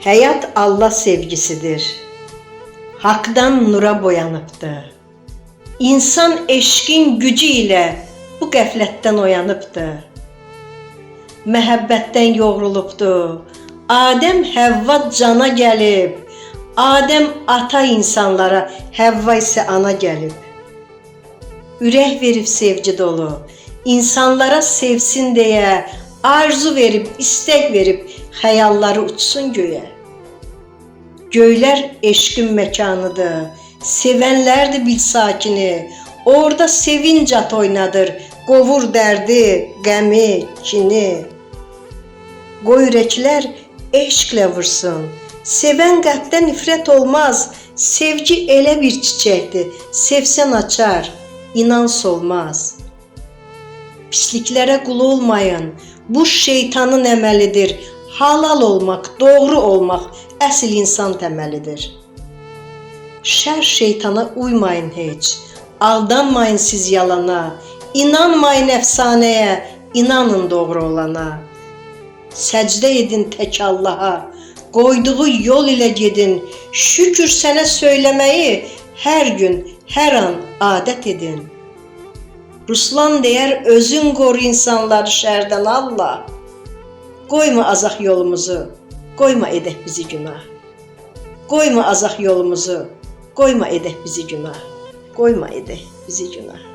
Hayat Allah sevgisidir. Hak'dan nura boyanıbdı. İnsan eşkin gücü ile bu qəflətdən oyanıbdı. Məhəbbətdən yoğrulubdu. Adəm Həvva cana gəlib. Adəm ata insanlara, Həvva isə ana gəlib. Ürək verib sevgi dolu. İnsanlara sevsin deyə arzu verib, istək verib, xəyalları uçsun göyə. Göylər eşqin məkanıdır, sevənlərdir bil sakini, orada sevinc at oynadır, qovur dərdi, qəmi, kini. Qoy ürəklər eşqlə vursun, sevən qəlbdən nifrət olmaz, sevgi elə bir çiçəkdir, sevsən açar, inan solmaz. Pisliklərə qul olmayın, bu şeytanın əməlidir. Halal olmaq, doğru olmaq əsl insan təməlidir. Şər şeytana uymayın heç, aldanmayın siz yalana, inanmayın əfsanəyə, inanın doğru olana. Səcdə edin tək Allaha, qoyduğu yol ilə gedin, şükür sənə söyləməyi hər gün, hər an adət edin. Ruslan deyər, özün qoru insanları şərdən Allah. Qoyma azaq yolumuzu, qoyma edək bizi günah. Qoyma azaq yolumuzu, qoyma edək bizi günah. Qoyma edək bizi günah.